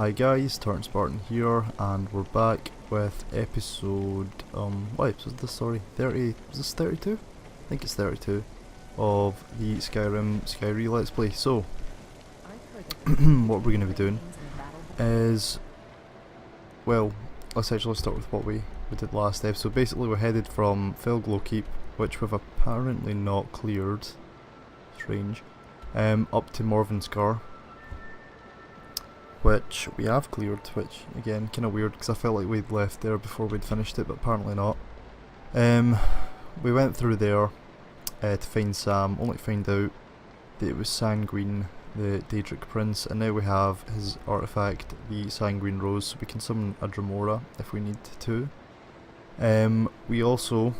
Hi guys, Tartan Spartan here, and we're back with episode, what episode is this, sorry, 30, is this 32? I think it's 32, of the Skyrim Skyre Let's Play. So, what we're going to be doing is, well, let's actually start with what we did last episode. Basically we're headed from Felglow Keep, which we've apparently not cleared, strange, up to Morvenskar, which we have cleared, which again kinda weird because I felt like we'd left there before we'd finished it, but apparently not. We went through there to find Sam, only to find out that it was Sanguine, the Daedric prince, and now we have his artefact, the Sanguine Rose, so we can summon a Dramora if we need to. We also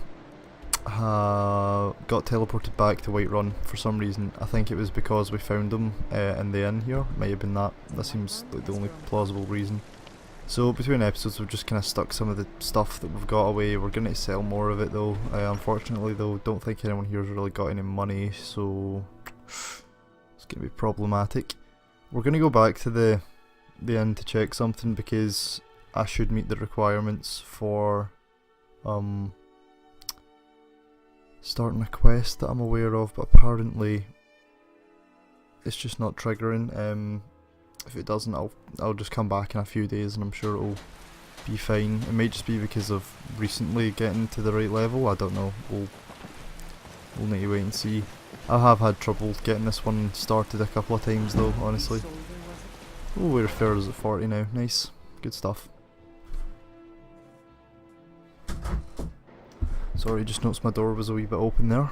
got teleported back to Whiterun for some reason. I think it was because we found them in the inn here. Might have been that. That seems like the only plausible reason. So between episodes we've just kind of stuck some of the stuff that we've got away. We're going to sell more of it though. Unfortunately though, don't think anyone here has really got any money, so it's going to be problematic. We're going to go back to the inn to check something because I should meet the requirements for starting a quest that I'm aware of, but apparently it's just not triggering. If it doesn't, I'll just come back in a few days and I'm sure it'll be fine. It might just be because of recently getting to the right level, I don't know, we'll need to wait and see. I have had trouble getting this one started a couple of times though, honestly. Oh, we're fair as at 40 now, nice, good stuff. Sorry, just noticed my door was a wee bit open there.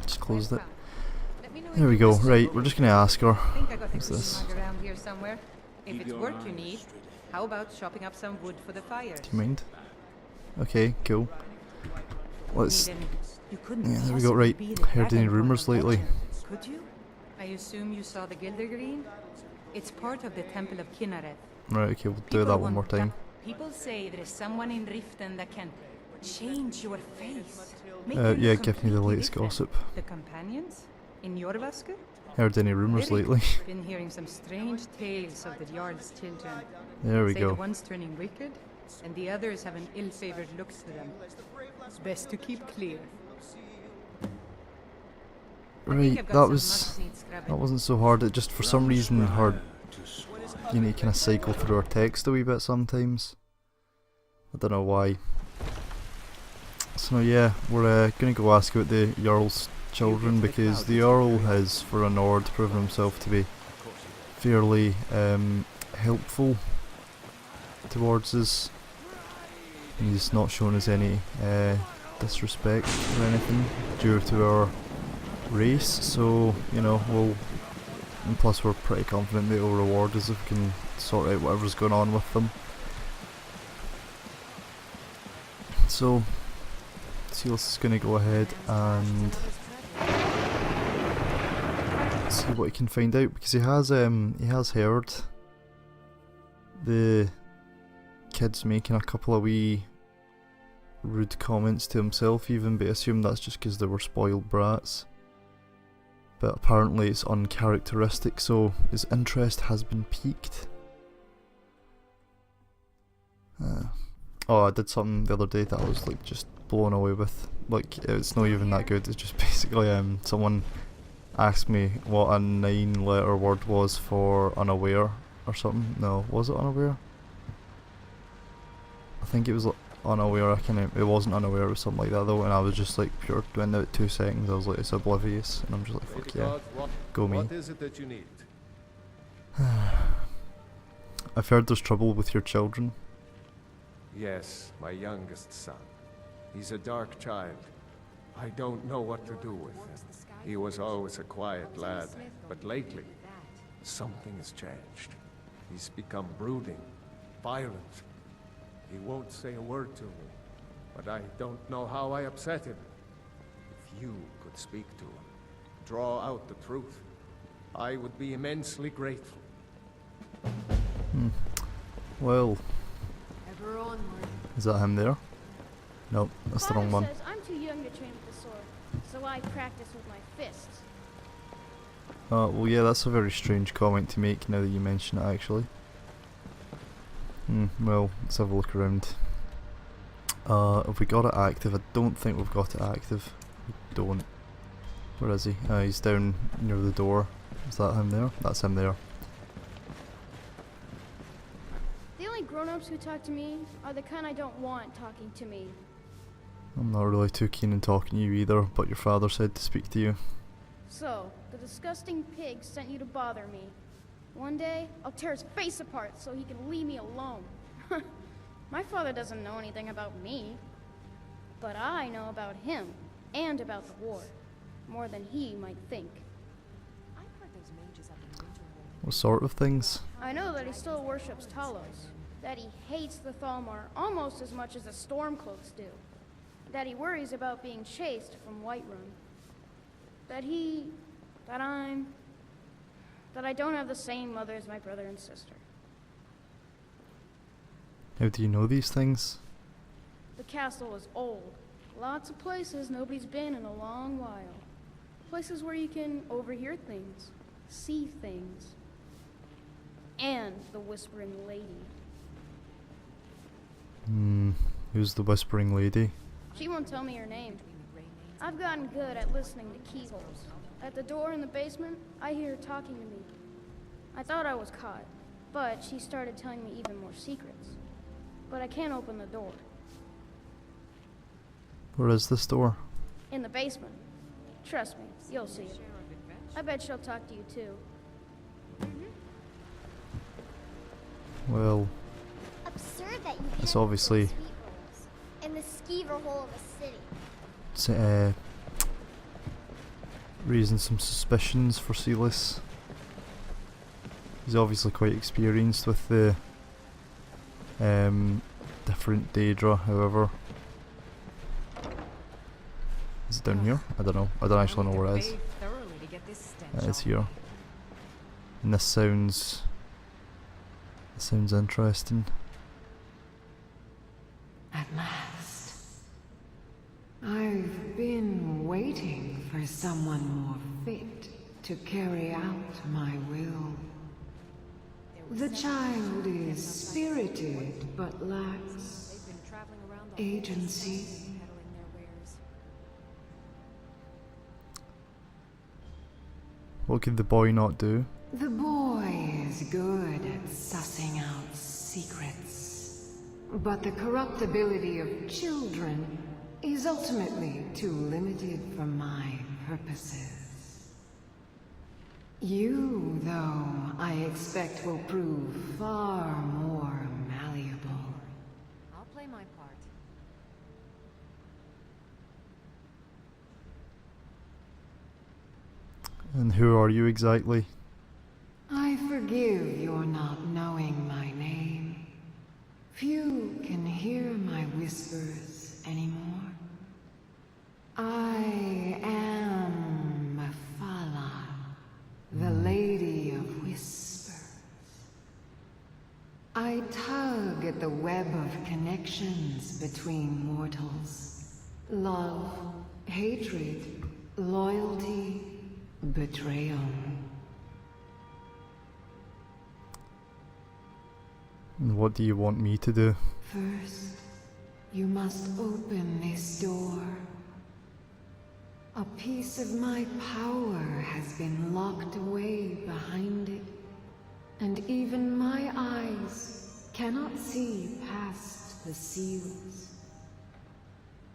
Just closed it. There we go. Right, we're just gonna ask her. What's this? If it's work you need, how about chopping up some wood for the fire? Do you mind? Okay, cool. Let's. Yeah, there we go. Right. Heard any rumours lately? Could you? I assume you saw the Gildergreen? It's part of the Temple of Kinnareth. Right. Okay, we'll do that one more time. People say there is someone in Riften that can change your face. Yeah, give me the latest gossip. The companions in Jorvaskr? Heard any rumours lately? Been hearing some strange tales of the Jarl's children. There we Say go. The one's turning wicked, and the others have an ill-favoured look to them. It's best to keep clear. Right, that wasn't so hard. It just for some reason hard. You need to kind of cycle through our text a wee bit sometimes. I don't know why. So yeah, we're gonna go ask about the Jarl's children because the Jarl has, for a Nord, proven himself to be fairly helpful towards us. He's not shown us any disrespect or anything due to our race, so you know and plus we're pretty confident that he'll reward us if we can sort out whatever's going on with them. So Seals is going to go ahead and see what he can find out because he has heard the kids making a couple of wee rude comments to himself even, but I assume that's just because they were spoiled brats. But apparently it's uncharacteristic, so his interest has been piqued. Oh, I did something the other day that I was like just blown away with. Like, it's not even that good, it's just basically someone asked me what a 9-letter word was for unaware or something. No, was it unaware? I think it was like unaware. It wasn't unaware, it was something like that though, and I was just like pure doing it 2 seconds. I was like, it's oblivious, and I'm just like, fuck yeah, go me. What is it that you need? I've heard there's trouble with your children. Yes, my youngest son. He's a dark child. I don't know what to do with him. He was always a quiet lad, but lately, something has changed. He's become brooding, violent. He won't say a word to me, but I don't know how I upset him. If you could speak to him, draw out the truth, I would be immensely grateful. Well, is that him there? Nope, that's the wrong one. Says I'm too young to train with the sword, so I practice with my fists. Well yeah, that's a very strange comment to make now that you mention it actually. Well, let's have a look around. Have we got it active? I don't think we've got it active. We don't. Where is he? He's down near the door. Is that him there? That's him there. The only grown-ups who talk to me are the kind I don't want talking to me. I'm not really too keen on talking to you either, but your father said to speak to you. So, the disgusting pig sent you to bother me. One day, I'll tear his face apart so he can leave me alone. My father doesn't know anything about me. But I know about him, and about the war. More than he might think. What sort of things? I know that he still worships Talos. That he hates the Thalmor almost as much as the Stormcloaks do. That he worries about being chased from Whiterun. That I don't have the same mother as my brother and sister. How do you know these things? The castle is old. Lots of places nobody's been in a long while. Places where you can overhear things, see things. And the Whispering Lady. Who's the Whispering Lady? She won't tell me her name. I've gotten good at listening to keyholes. At the door in the basement, I hear her talking to me. I thought I was caught, but she started telling me even more secrets. But I can't open the door. Where is this door? In the basement. Trust me, you'll see it. I bet she'll talk to you too. Well, Absurd that you it's can't obviously put sweet rolls in the skeever hole of a city. raising some suspicions for Silas. He's obviously quite experienced with the different Daedra, however. Is it down here? I don't know. I don't actually know where it is. It is here. And this sounds interesting. At last. I've been waiting for someone more fit to carry out my will. The child is spirited but lacks agency. What could the boy not do? The boy is good at sussing out secrets, but the corruptibility of children is ultimately too limited for my purposes. You, though, I expect will prove far more malleable. I'll play my part. And who are you exactly? I forgive your not knowing my name. Few can hear my whispers anymore. I am Mephala, the Lady of Whispers. I tug at the web of connections between mortals. Love, hatred, loyalty, betrayal. And what do you want me to do? First, you must open this door. A piece of my power has been locked away behind it, and even my eyes cannot see past the seals.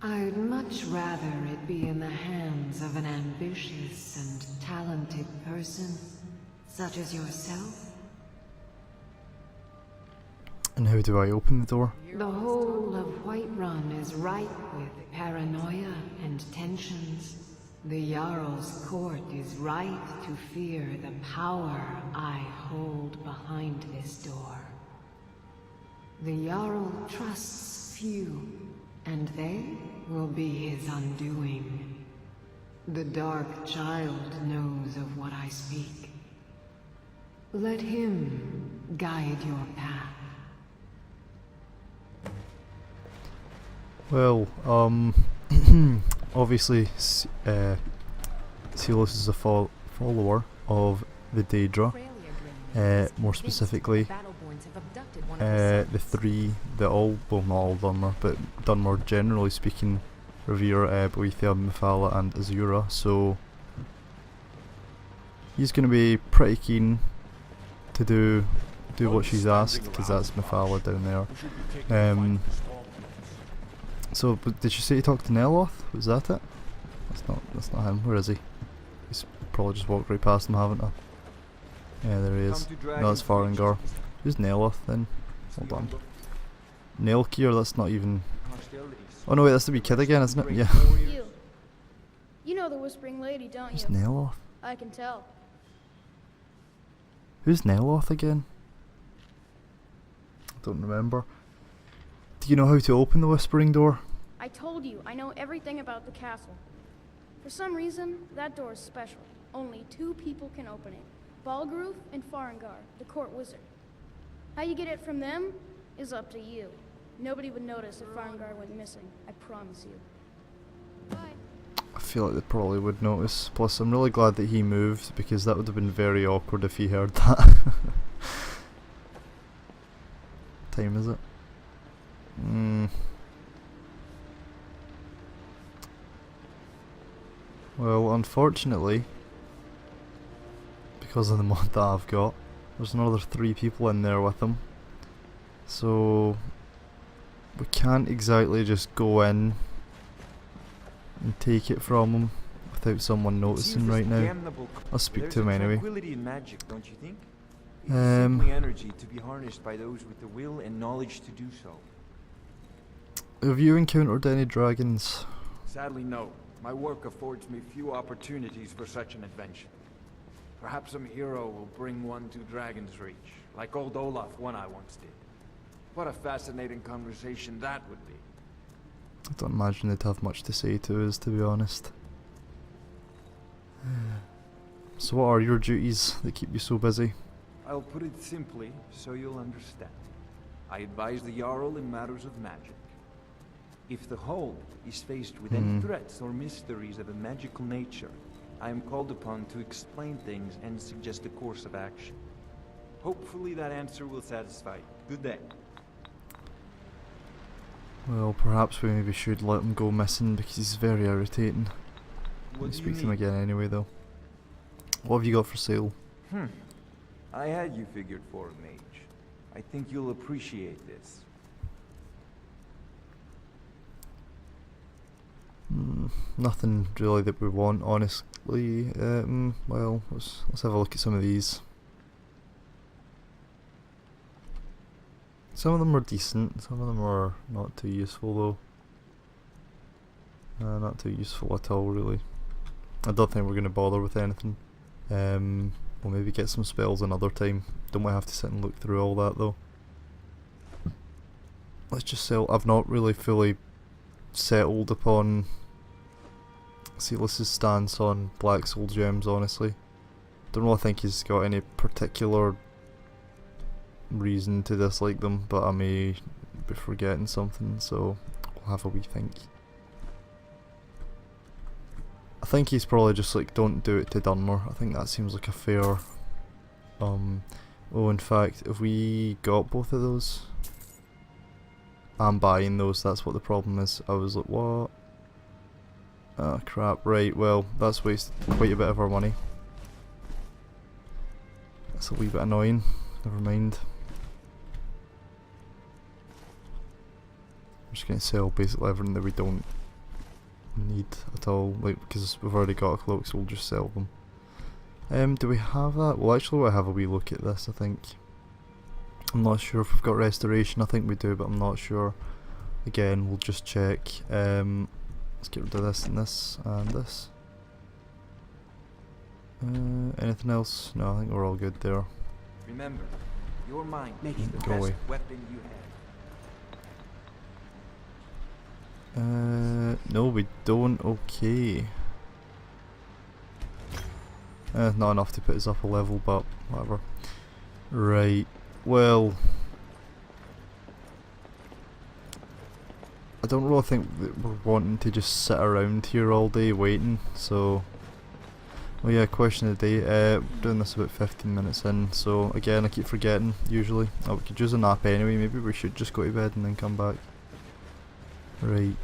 I'd much rather it be in the hands of an ambitious and talented person, such as yourself. And how do I open the door? The whole of Whiterun is ripe with paranoia and tensions. The Jarl's court is right to fear the power I hold behind this door. The Jarl trusts few, and they will be his undoing. The Dark Child knows of what I speak. Let him guide your path. Well, obviously, Silas is a follower of the Daedra. More specifically, one of the the three that all, well not all Dunmer, but Dunmer generally speaking revere Boethia, Mephala and Azura, so he's going to be pretty keen to do what she's asked, because that's Mephala down there. So did you say you talked to Neloth? Was that it? That's not him. Where is he? He's probably just walked right past him, haven't I? Yeah, there he is. No, that's Farengar. Who's Neloth then? Hold on. Nelkir, that's not even... Oh no wait, that's the wee kid again, isn't it? Yeah. You know the Whispering Lady, don't you? Who's Neloth? I can tell. Who's Neloth again? I don't remember. Do you know how to open the Whispering Door? I told you, I know everything about the castle. For some reason, that door is special. Only 2 people can open it. Balgruf and Farengar, the court wizard. How you get it from them is up to you. Nobody would notice if Farengar went missing, I promise you. I feel like they probably would notice. Plus, I'm really glad that he moved, because that would have been very awkward if he heard that. What time is it? Well, unfortunately, because of the mod that I've got, there's another 3 people in there with him. So we can't exactly just go in and take it from him without someone noticing right now. I'll speak to him anyway. Don't you think? Simply energy to be harnessed by those with the will and knowledge to do so. Have you encountered any dragons? Sadly, no. My work affords me few opportunities for such an adventure. Perhaps some hero will bring one to Dragon's Reach, like old Olaf one I once did. What a fascinating conversation that would be. I don't imagine they'd have much to say to us, to be honest. So what are your duties that keep you so busy? I'll put it simply so you'll understand. I advise the Jarl in matters of magic. If the whole is faced with any threats or mysteries of a magical nature, I am called upon to explain things and suggest a course of action. Hopefully that answer will satisfy you. Good day. Well, perhaps we maybe should let him go missing, because he's very irritating. I'll speak to him again anyway though. What have you got for sale? I had you figured for a mage. I think you'll appreciate this. Nothing really that we want, honestly. Well, let's have a look at some of these. Some of them are decent, some of them are not too useful though. Not too useful at all, really. I don't think we're going to bother with anything. We'll maybe get some spells another time. Don't want to have to sit and look through all that though. Let's just sell. I've not really fully settled upon Silas's stance on Black Soul Gems, honestly. Don't really think he's got any particular reason to dislike them, but I may be forgetting something, so we'll have a wee think. I think he's probably just like, don't do it to Dunmer. I think that seems like a fair... oh, in fact, if we got both of those... I'm buying those, that's what the problem is. I was like, what? Ah, crap, right, well, that's wasted quite a bit of our money. That's a wee bit annoying, never mind. I'm just going to sell basically everything that we don't need at all, like, because we've already got a cloak, so we'll just sell them. Do we have that? Well, actually we'll have a wee look at this, I think. I'm not sure if we've got restoration. I think we do, but I'm not sure. Again, we'll just check. Let's get rid of this and this and this. Anything else? No, I think we're all good there. Remember, your mind is the Go best away. weapon you have. No, we don't. Okay. Not enough to put us up a level, but whatever. Right. Well, I don't really think that we're wanting to just sit around here all day waiting, so Oh yeah, question of the day. We're doing this about 15 minutes in, so again I keep forgetting usually. Oh, we could use a nap anyway, maybe we should just go to bed and then come back. Right.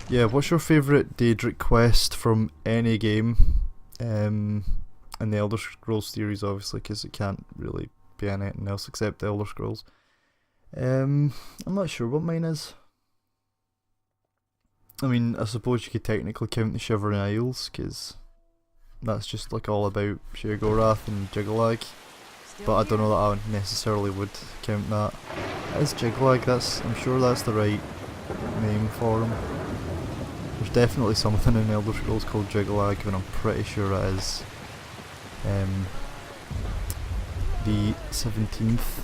Yeah, what's your favourite Daedric quest from any game? In the Elder Scrolls series obviously, because it can't really be anything else except the Elder Scrolls. I'm not sure what mine is. I mean, I suppose you could technically count the Shivering Isles, because that's just like all about Sheogorath and Jiggalag. But I don't know that I necessarily would count that. It is Jiggalag, I'm sure that's the right name for him. There's definitely something in Elder Scrolls called Jiggalag, and I'm pretty sure it is the 17th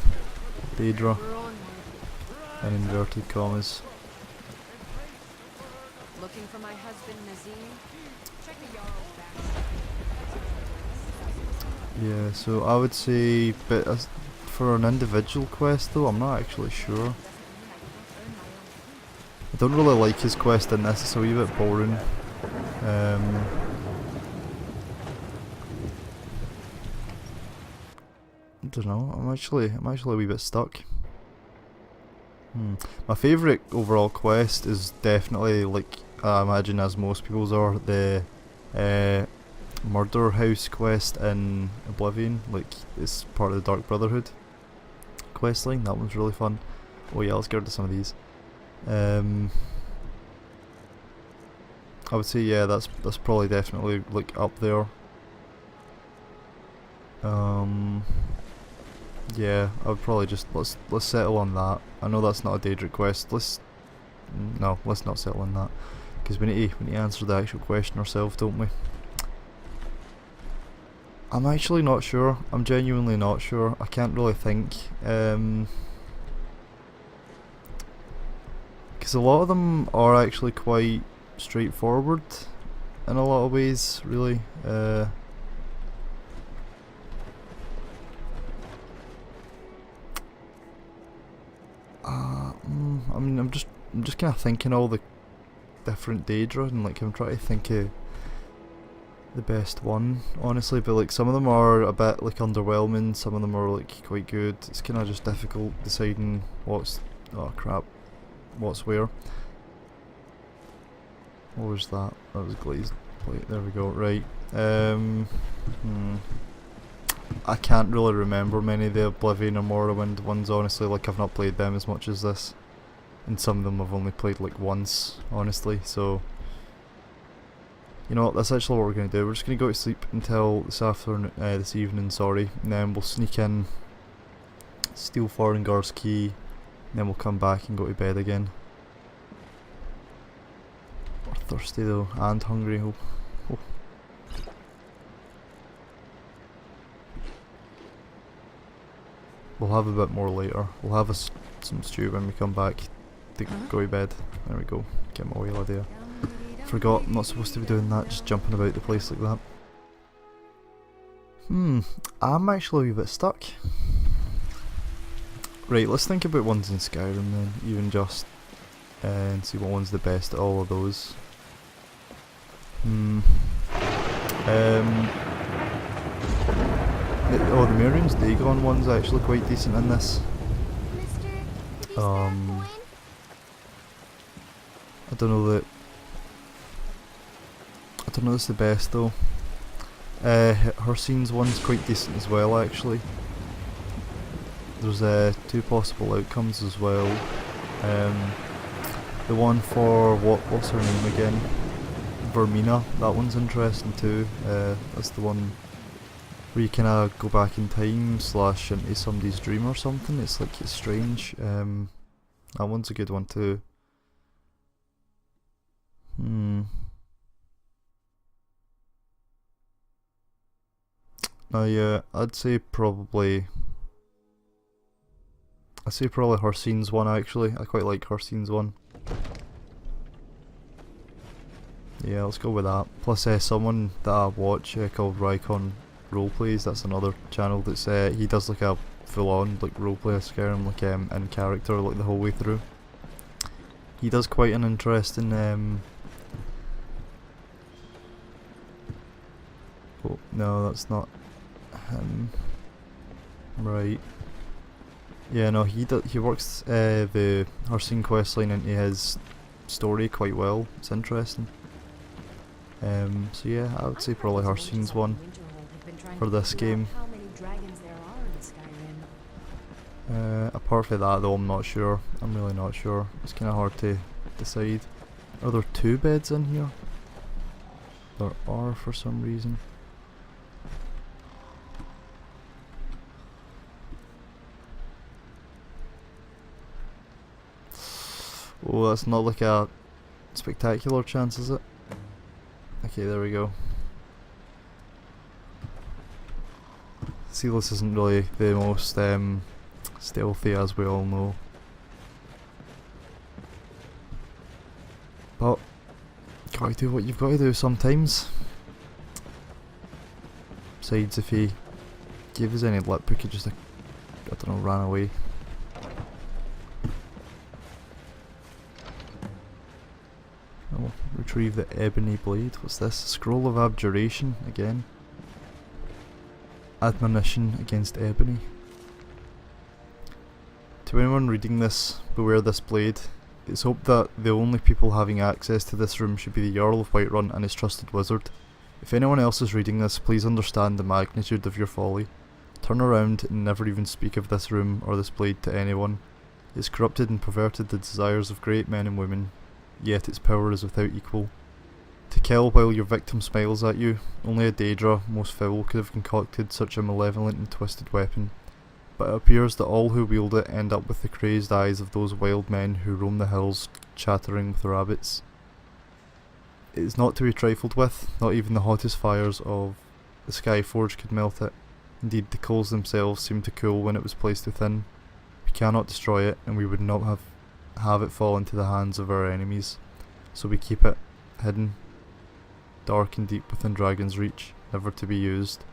Daedra, in inverted commas. Looking for my husband Nazim? Check the Jarl's back. Yeah, so I would say, but as for an individual quest though, I'm not actually sure. I don't really like his quest in this, it's a wee bit boring. I don't know, I'm actually a wee bit stuck. My favourite overall quest is definitely, like I imagine as most people's are, the Murder House quest in Oblivion. Like, it's part of the Dark Brotherhood quest line. That one's really fun. Oh yeah, let's get into some of these. I would say yeah, that's probably definitely like up there. Yeah, I would probably just let's settle on that. I know that's not a Daedric quest. Let's not settle on that, because we need to answer the actual question ourselves, don't we? I'm actually not sure. I'm genuinely not sure. I can't really think. Because a lot of them are actually quite straightforward in a lot of ways, really. I mean, I'm just kind of thinking all the different Daedra, and like I'm trying to think of the best one, honestly. But like some of them are a bit like underwhelming, some of them are like quite good. It's kind of just difficult deciding what's what's where. What was that? That was glazed plate. There we go. Right. I can't really remember many of the Oblivion or Morrowind ones, honestly. Like, I've not played them as much as this, and some of them I've only played like once, honestly. So, you know what? That's actually what we're gonna do. We're just gonna go to sleep until this evening, sorry, and then we'll sneak in, steal Farengar's key, and then we'll come back and go to bed again. We're thirsty though, and hungry. Oh. We'll have a bit more later. We'll have some stew when we come back to go to bed. There we go. Get my wheel idea. Forgot, I'm not supposed to be doing that, just jumping about the place like that. I'm actually a wee bit stuck. Right, let's think about ones in Skyrim then, even just, and see what one's the best at all of those. Oh, the Miriam's Dagon one's actually quite decent in this. I don't know it's the best though. Her scenes one's quite decent as well, actually. There's 2 possible outcomes as well. The one for what's her name again? Vermina. That one's interesting too. That's the one where you kind of go back in time / into somebody's dream or something. It's like, it's strange. That one's a good one too. Now yeah, I'd say probably her scenes one, actually. I quite like her scenes one. Yeah, let's go with that. Plus someone that I watch called Rycon Roleplays, that's another channel that's he does like a full on like roleplay of Skyrim, like in character, like the whole way through. He does quite an interesting No, that's not him. Right. Yeah, no, he works the Harcine questline into his story quite well. It's interesting. So yeah, I would say probably Harcine's one for this game. How many dragons there are in Skyrim? Apart from that though, I'm not sure. I'm really not sure. It's kind of hard to decide. Are there 2 beds in here? There are for some reason. Oh, that's not like a spectacular chance, is it? Okay, there we go. Sealess isn't really the most stealthy, as we all know. But gotta do what you've got to do sometimes. Besides, if he gave us any lip, we could just, I don't know, ran away. Oh, retrieve the ebony blade. What's this? Scroll of abjuration again. Admonition against ebony. To anyone reading this, beware this blade. It's hoped that the only people having access to this room should be the Jarl of Whiterun and his trusted wizard. If anyone else is reading this, please understand the magnitude of your folly. Turn around and never even speak of this room or this blade to anyone. It's corrupted and perverted the desires of great men and women, yet its power is without equal. To kill while your victim smiles at you, only a Daedra, most foul, could have concocted such a malevolent and twisted weapon. But it appears that all who wield it end up with the crazed eyes of those wild men who roam the hills chattering with rabbits. It is not to be trifled with, not even the hottest fires of the Skyforge could melt it. Indeed, the coals themselves seemed to cool when it was placed within. We cannot destroy it, and we would not have it fall into the hands of our enemies. So we keep it hidden, dark and deep within Dragon's Reach, never to be used.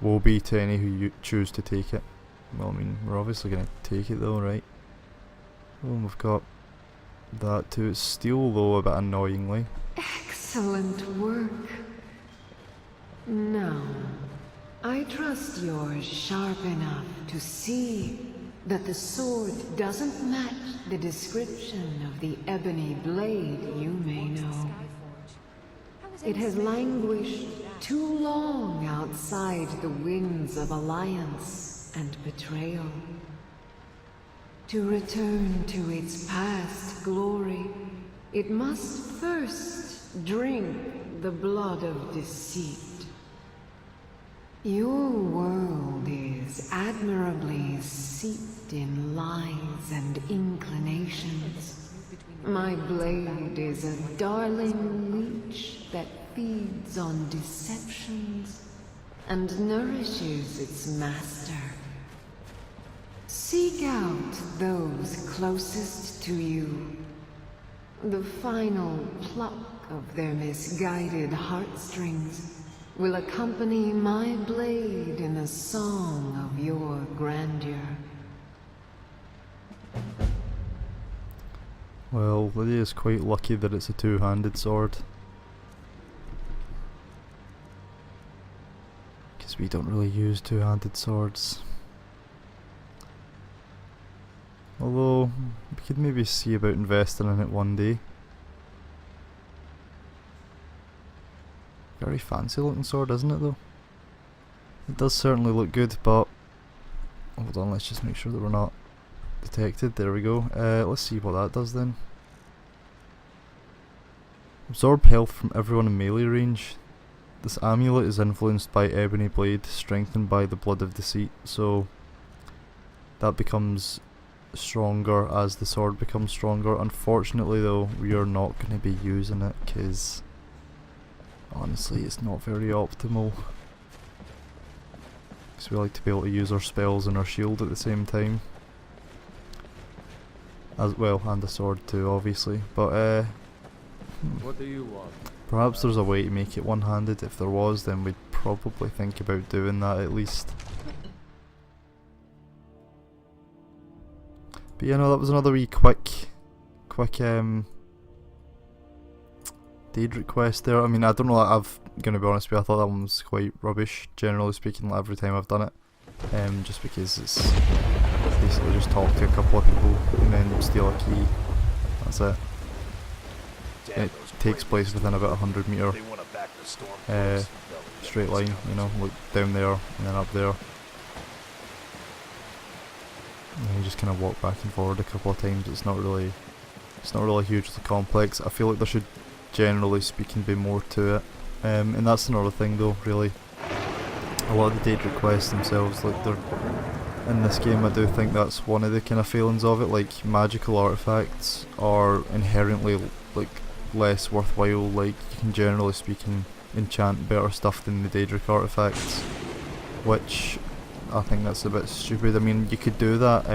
Woe be to any who choose to take it. Well, I mean, we're obviously going to take it though, right? Oh, and we've got that too. It's steel though, a bit annoyingly. Excellent work. Now, I trust you're sharp enough to see that the sword doesn't match the description of the ebony blade you may know. It has languished too long outside the winds of alliance and betrayal. To return to its past glory, it must first drink the blood of deceit. Your world is admirably steeped in lies and inclinations. My blade is a darling leech that feeds on deceptions and nourishes its master. Seek out those closest to you. The final pluck of their misguided heartstrings will accompany my blade in a song of your grandeur. Well, Lydia is quite lucky that it's a two-handed sword. Because we don't really use two-handed swords. Although, we could maybe see about investing in it one day. Very fancy looking sword, isn't it though? It does certainly look good, but... Hold on, let's just make sure that we're not detected. There we go. Let's see what that does then. Absorb health from everyone in melee range. This amulet is influenced by Ebony Blade, strengthened by the Blood of Deceit, so that becomes stronger as the sword becomes stronger. Unfortunately though, we are not going to be using it because honestly it's not very optimal. Because we like to be able to use our spells and our shield at the same time. As well, and the sword too obviously, but What do you want? perhaps there's a way to make it one-handed. If there was, then we'd probably think about doing that at least. But yeah, no, that was another wee quick Daedric quest there. I mean, I don't know, I've gonna be honest with you, I thought that one was quite rubbish, generally speaking, like every time I've done it. Just because it's basically just talk to a couple of people and then steal a key. That's it. It takes place within about 100 metre straight line, you know, like down there and then up there. And you just kind of walk back and forward a couple of times. It's not really hugely complex. I feel like there should, generally speaking, be more to it. And that's another thing though, really. A lot of the Daedric quests themselves, like they're in this game, I do think that's one of the kind of failings of it. Like, magical artifacts are inherently like less worthwhile. Like, you can, generally speaking, enchant better stuff than the Daedric artifacts, which I think that's a bit stupid. I mean, you could do that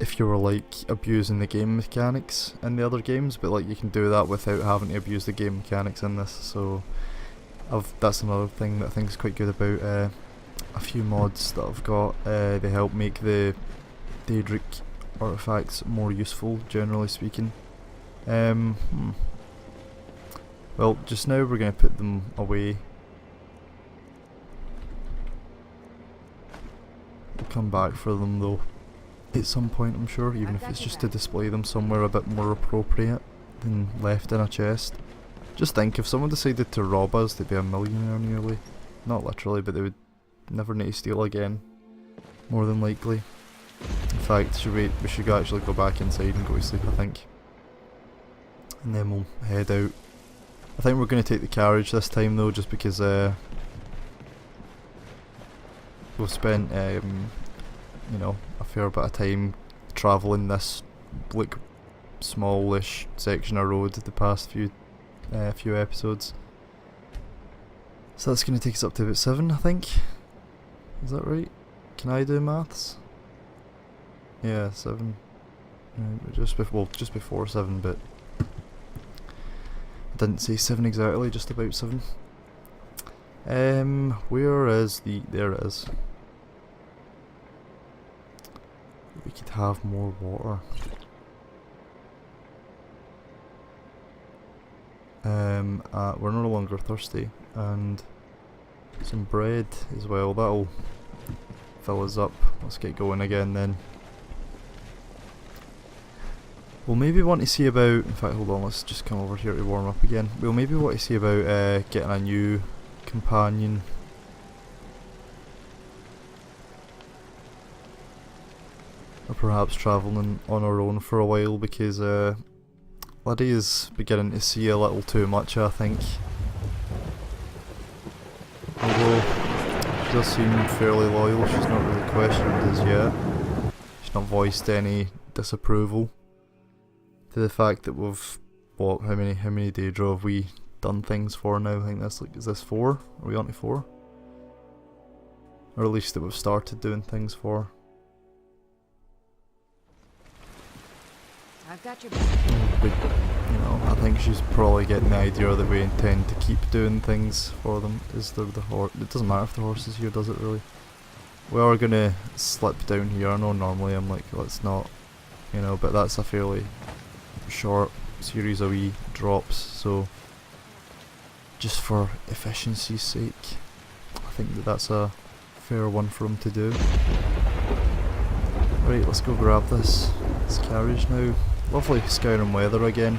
if you were like abusing the game mechanics in the other games, but like you can do that without having to abuse the game mechanics in this. So that's another thing that I think is quite good about a few mods that I've got. They help make the Daedric artifacts more useful, generally speaking. Well, just now we're going to put them away. We'll come back for them though at some point, I'm sure, even if it's just to display them somewhere a bit more appropriate than left in a chest. Just think, if someone decided to rob us, they'd be a millionaire nearly. Not literally, but they would never need to steal again, more than likely. In fact, we should actually go back inside and go to sleep, I think. And then we'll head out. I think we're going to take the carriage this time though, just because we've spent you know, a fair bit of time travelling this like smallish section of road the past few episodes. So that's going to take us up to about 7, I think. Is that right? Can I do maths? Yeah, 7. Just before 7, but I didn't say 7 exactly, just about 7. Where is there it is. We could have more water. We're no longer thirsty, and some bread as well. That'll fill us up. Let's get going again then. We'll maybe want to see about, in fact hold on, let's just come over here to warm up again. We'll maybe want to see about getting a new companion. Or perhaps travelling on our own for a while, because Lydia is beginning to see a little too much, I think. Although she does seem fairly loyal, she's not really questioned as yet. She's not voiced any disapproval to the fact that we've, what, how many Daedra have we done things for now? I think that's like, is this 4? Are we on to 4? Or at least that we've started doing things for. I've got your back. But, you know, I think she's probably getting the idea that we intend to keep doing things for them. Is there the horse? It doesn't matter if the horse is here, does it really? We are gonna slip down here. I know normally I'm like, let's not, you know, but that's a fairly short series of wee drops, so just for efficiency's sake, I think that that's a fair one for him to do. Right, let's go grab this carriage now. Lovely Skyrim weather again.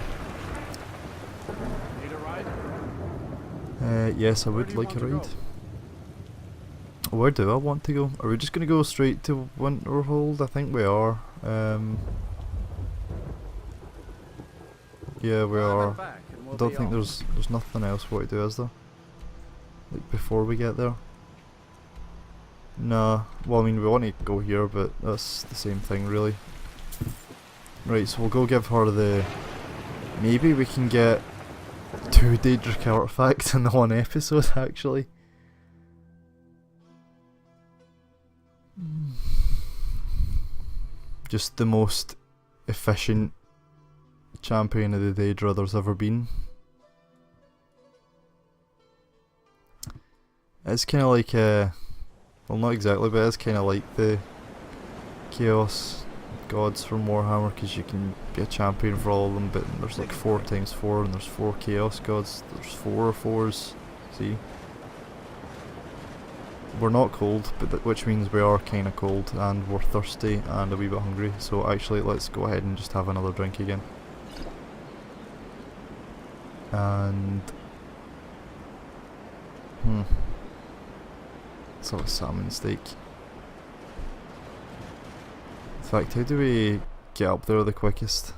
Need a ride? Yes, I would like a ride. Where do I want to go? Are we just going to go straight to Winterhold? I think we are. Yeah, we are. I don't think there's nothing else we want to do, is there? Like before we get there? Nah. Well, I mean, we want to go here, but that's the same thing, really. Right, so we'll go give her the... Maybe we can get 2 Daedric artifacts in the one episode, actually. Just the most efficient champion of the Daedra there's ever been. It's kind of like well, not exactly, but it's kind of like the Chaos gods from Warhammer, because you can be a champion for all of them, but there's like 4 times 4 and there's 4 chaos gods, there's 4 4s, see? We're not cold, but which means we are kinda cold, and we're thirsty and a wee bit hungry, so actually let's go ahead and just have another drink again. And... let's have a salmon steak. In fact, how do we get up there the quickest?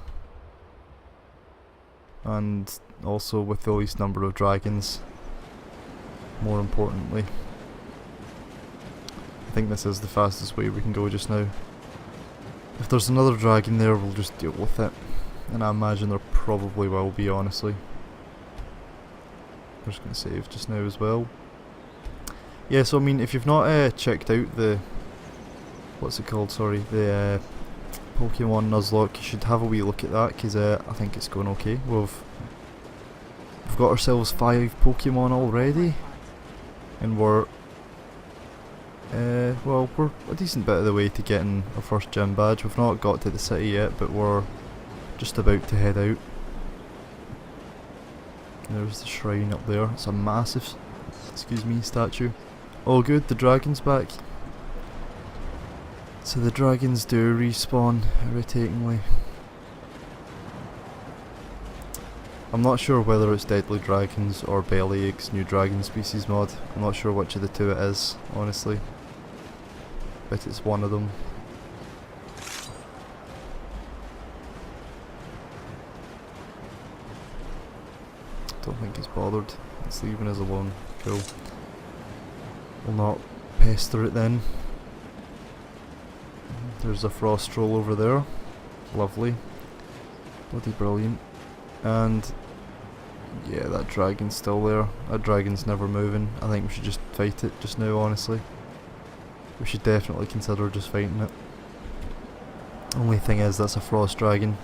And also with the least number of dragons, more importantly. I think this is the fastest way we can go just now. If there's another dragon there, we'll just deal with it. And I imagine there probably will be, honestly. I'm just going to save just now as well. Yeah, so I mean, if you've not checked out the... what's it called, sorry, the Pokemon Nuzlocke, you should have a wee look at that, because I think it's going okay. We've got ourselves 5 Pokemon already, and we're well, we're a decent bit of the way to getting our first gym badge. We've not got to the city yet, but we're just about to head out. There's the shrine up there. It's a massive, excuse me, statue. Oh good, the dragon's back. So the dragons do respawn, irritatingly. I'm not sure whether it's Deadly Dragons or Bellyache's new dragon species mod. I'm not sure which of the two it is, honestly. But it's one of them. Don't think he's bothered. It's leaving us alone. Cool. We'll not pester it then. There's a frost troll over there. Lovely. Bloody brilliant. And yeah, that dragon's still there. That dragon's never moving. I think we should just fight it just now, honestly. We should definitely consider just fighting it. Only thing is, that's a frost dragon.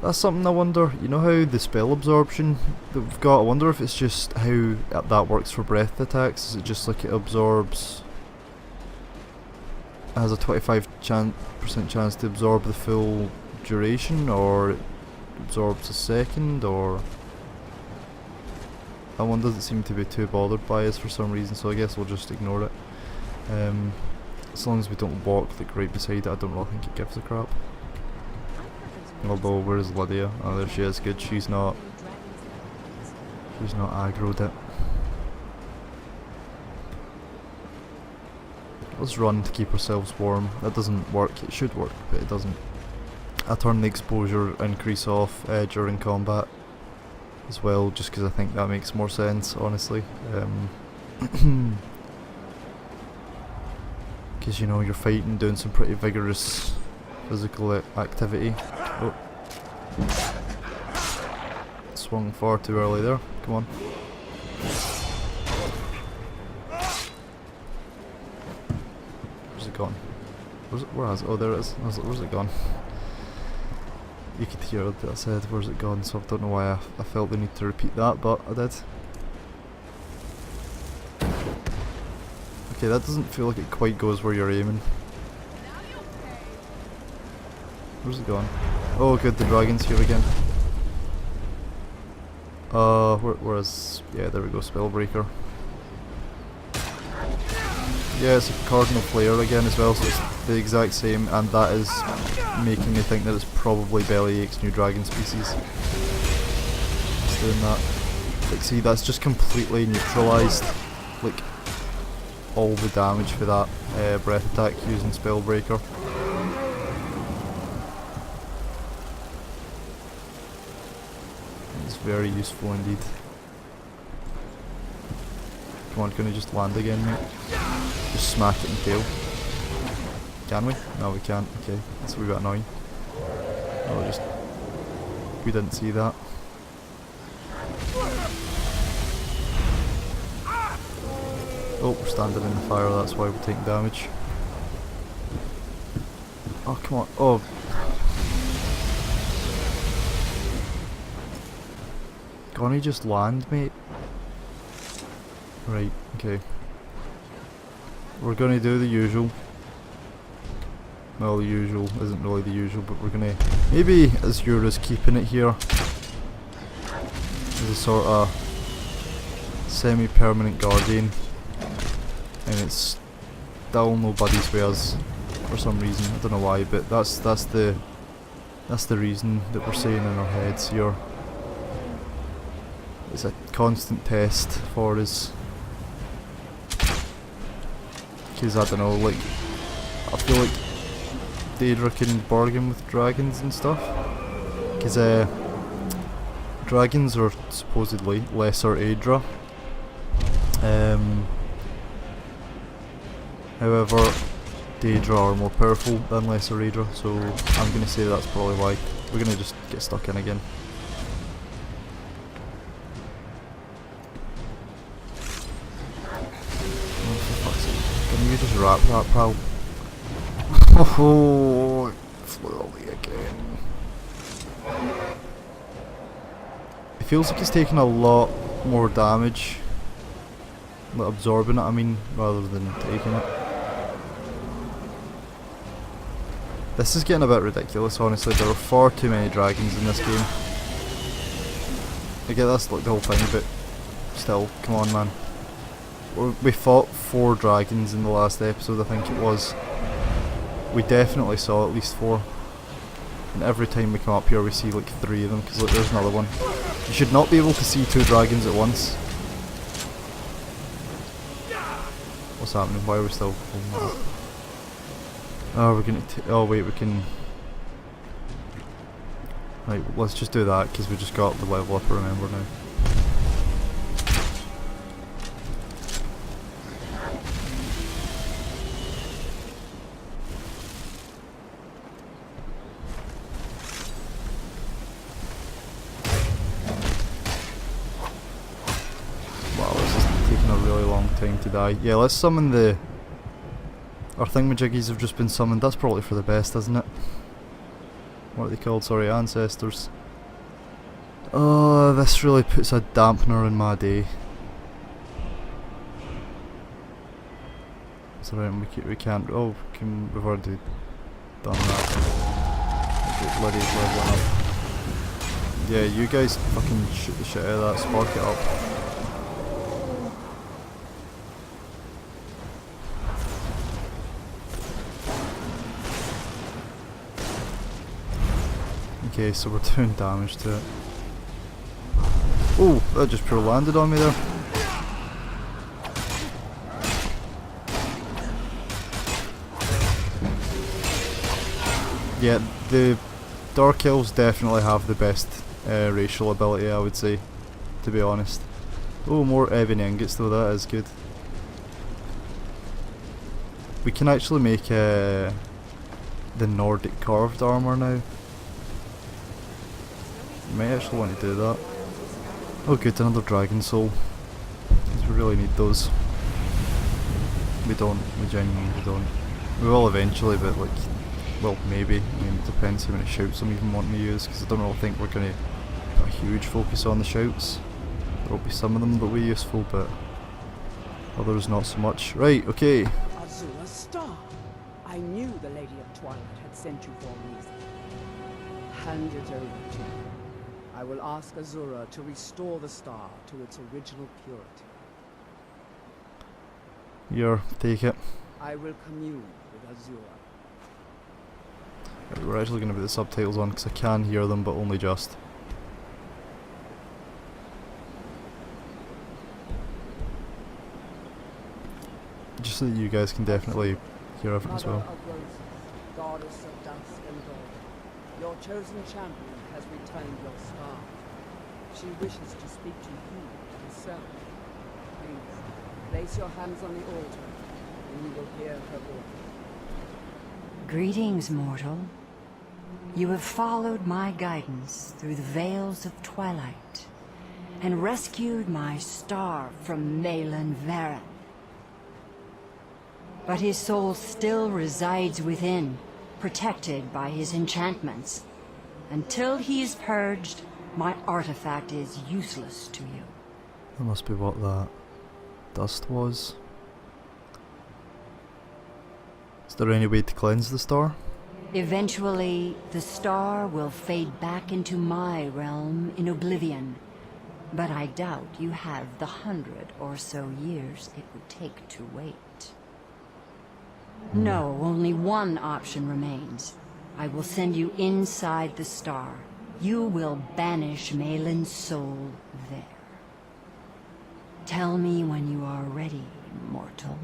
That's something I wonder, you know how the spell absorption that we've got, I wonder if it's just how that works for breath attacks. Is it just like it absorbs... it has a 25% chance to absorb the full duration, or it absorbs a second, or... that one doesn't seem to be too bothered by us for some reason, so I guess we'll just ignore it. As long as we don't walk like right beside it, I don't really think it gives a crap. Although, where's Lydia? Oh, there she is. Good. She's not aggroed it. Let's run to keep ourselves warm. That doesn't work. It should work, but it doesn't. I turn the exposure increase off during combat as well, just because I think that makes more sense, honestly. Because you know, you're fighting, doing some pretty vigorous physical activity. Oh. Swung far too early there. Come on. Where's it gone? Where is it? Oh, there it is. I was like, where's it gone? You could hear it that I said, where's it gone? So I don't know why I felt the need to repeat that, but I did. Okay, that doesn't feel like it quite goes where you're aiming. Where's it gone? Oh good, the dragon's here again. Where is... yeah, there we go, Spellbreaker. Yeah, it's a Cardinal Flare again as well, so it's the exact same, and that is making me think that it's probably Bellyache's new dragon species. It's doing that. Like, see, that's just completely neutralised, like, all the damage for that breath attack using Spellbreaker. It's very useful indeed. Come on, can we just land again, mate? Just smack it in the tail. Can we? No, we can't. Okay, that's a wee bit annoying. Oh, just... we didn't see that. Oh, we're standing in the fire, that's why we're taking damage. Oh, come on. Oh. Can't he just land, mate? Right, okay. We're gonna do the usual. well, the usual isn't really the usual, but we're gonna, maybe Azura's keeping it here as a sort of semi-permanent guardian, and it's still nobody's wares for some reason. I don't know why, but that's the reason that we're saying in our heads here. It's a constant test for us, because I don't know, like, I feel like Daedra can bargain with dragons and stuff, because dragons are supposedly lesser Daedra. However, Daedra are more powerful than lesser Daedra, so I'm going to say that's probably why. We're going to just get stuck in again. Oh, for fuck's sake. Can you just wrap that, pal? Oh, slowly again. It feels like it's taking a lot more damage, like absorbing it, I mean, rather than taking it. This is getting a bit ridiculous, honestly. There are far too many dragons in this game. I get that's like the whole thing, but still, come on, man. We fought 4 dragons in the last episode, I think it was. We definitely saw at least 4. And every time we come up here we see like 3 of them, because look, there's another one. You should not be able to see 2 dragons at once. What's happening? Why are we still pulling that up? Oh, we're gonna oh wait, we can... Right, let's just do that, because we just got the level up, I remember now. Wow, this is taking a really long time to die. Yeah, let's summon the... Our thingamajiggies have just been summoned. That's probably for the best, isn't it? What are they called? Sorry, ancestors. Oh, this really puts a dampener in my day. It's alright, we can't... Oh, we've already done that. Okay, Lydia's leveling up. Yeah, you guys fucking shoot the shit out of that, spark it up. Okay, so we're doing damage to it. Oh, that just pure landed on me there. Yeah, the Dark Elves definitely have the best racial ability, I would say, to be honest. Oh, more ebony ingots though, that is good. We can actually make the Nordic carved armour now. Might actually want to do that. Oh good, another dragon soul. Because we really need those. We don't, we genuinely don't. We will eventually, but like, well maybe. I mean, it depends how many shouts I'm even wanting to use, because I don't really think we're going to put a huge focus on the shouts. There will be some of them that will be useful, but others not so much. Right, okay. Azura Star! I knew the Lady of Twilight had sent you for a reason. Hand it over to me. I will ask Azura to restore the star to its original purity. Here, take it. I will commune with Azura. Right, we're actually going to put the subtitles on because I can hear them, but only just. Just so that you guys can definitely hear everything as well. Mother of Roses, goddess of dusk and dawn, your chosen champion has returned your star. She wishes to speak to you herself. Please, place your hands on the altar, and you will hear her voice. Greetings, mortal. You have followed my guidance through the veils of twilight, and rescued my star from Malin Varen. But his soul still resides within, protected by his enchantments. Until he is purged, my artifact is useless to you. That must be what that dust was. Is there any way to cleanse the star? Eventually, the star will fade back into my realm in oblivion. But I doubt you have the 100 or so years it would take to wait. No, only one option remains. I will send you inside the star. You will banish Malin's soul there. Tell me when you are ready, mortal.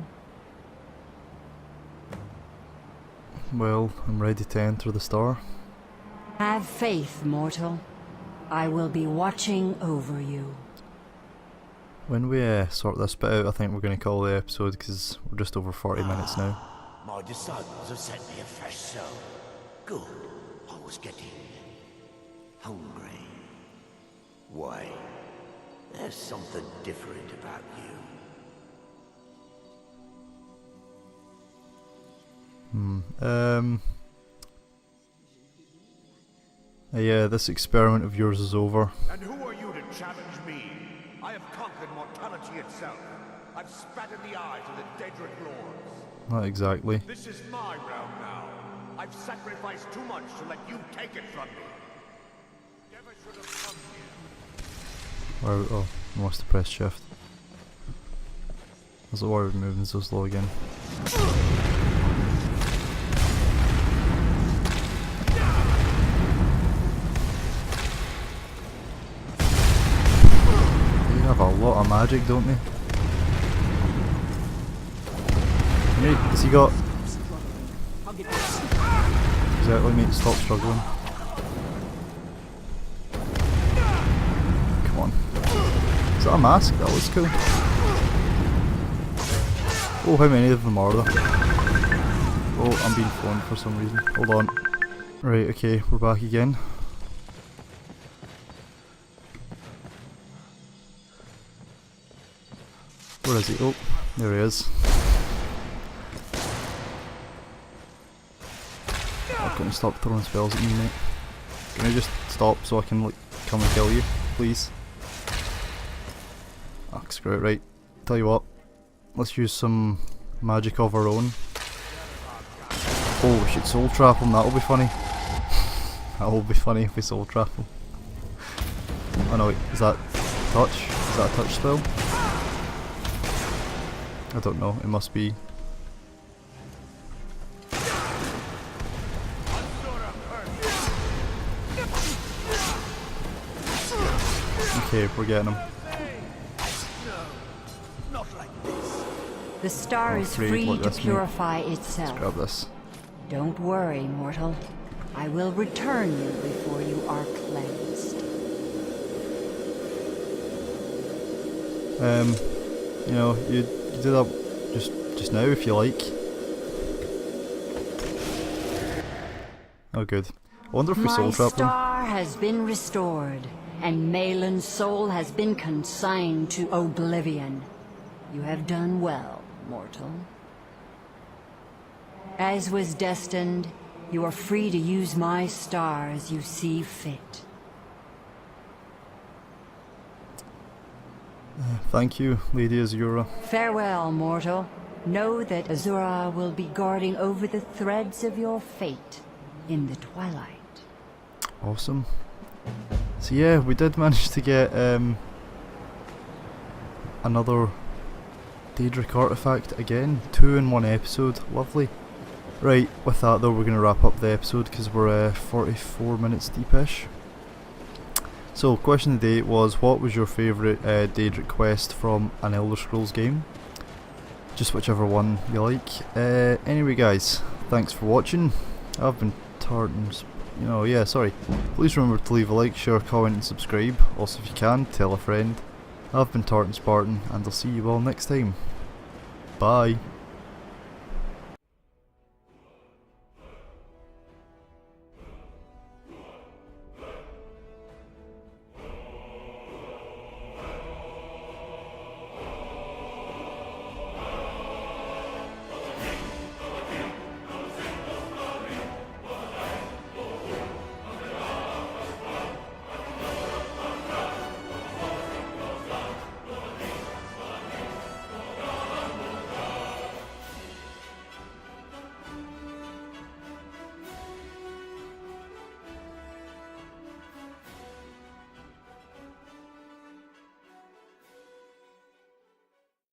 Well, I'm ready to enter the star. Have faith, mortal. I will be watching over you. When we sort this bit out, I think we're going to call the episode because we're just over 40 minutes now. My disciples have sent me a fresh soul. Good. I was getting hungry. Why? There's something different about you. Yeah, this experiment of yours is over. And who are you to challenge me? I have conquered mortality itself. I've spat in the eyes of the Daedric lords. Not exactly. This is my realm now. I've sacrificed too much to let you take it from me. Never should have come here. Oh, I must have pressed shift. That's why we're moving so slow again. They have a lot of magic, don't they? Mate, has he got... Exactly, mate, stop struggling. Come on. Is that a mask? That looks cool. Oh, how many of them are there? Oh, I'm being phoned for some reason. Hold on. Right, okay, we're back again. Where is he? Oh, there he is. I'm gonna stop throwing spells at me, mate. Can I just stop so I can like come and kill you, please? Ah, screw it, right. Tell you what, let's use some magic of our own. Oh, we should soul trap him, that'll be funny. That'll be funny if we soul trap him. Oh no, wait, is that touch? Is that a touch spell? I don't know, it must be. Okay, we're getting him. The star is free to purify itself. Let's grab this. Don't worry, mortal. I will return you before you are cleansed. You know, you do that just now if you like. Oh good. I wonder if we soul trap them. My star has been restored, and Malin's soul has been consigned to oblivion. You have done well, mortal. As was destined, you are free to use my star as you see fit. Thank you, Lady Azura. Farewell, mortal. Know that Azura will be guarding over the threads of your fate in the twilight. Awesome. So yeah, we did manage to get another Daedric artifact again. 2 in 1 episode. Lovely. Right, with that though, we're going to wrap up the episode because we're 44 minutes deepish. So, question of the day was, what was your favourite Daedric quest from an Elder Scrolls game? Just whichever one you like. Anyway guys, thanks for watching. I've been Tartan Spartan. Please remember to leave a like, share, comment and subscribe. Also if you can, tell a friend. I've been Tartan Spartan and I'll see you all next time. Bye.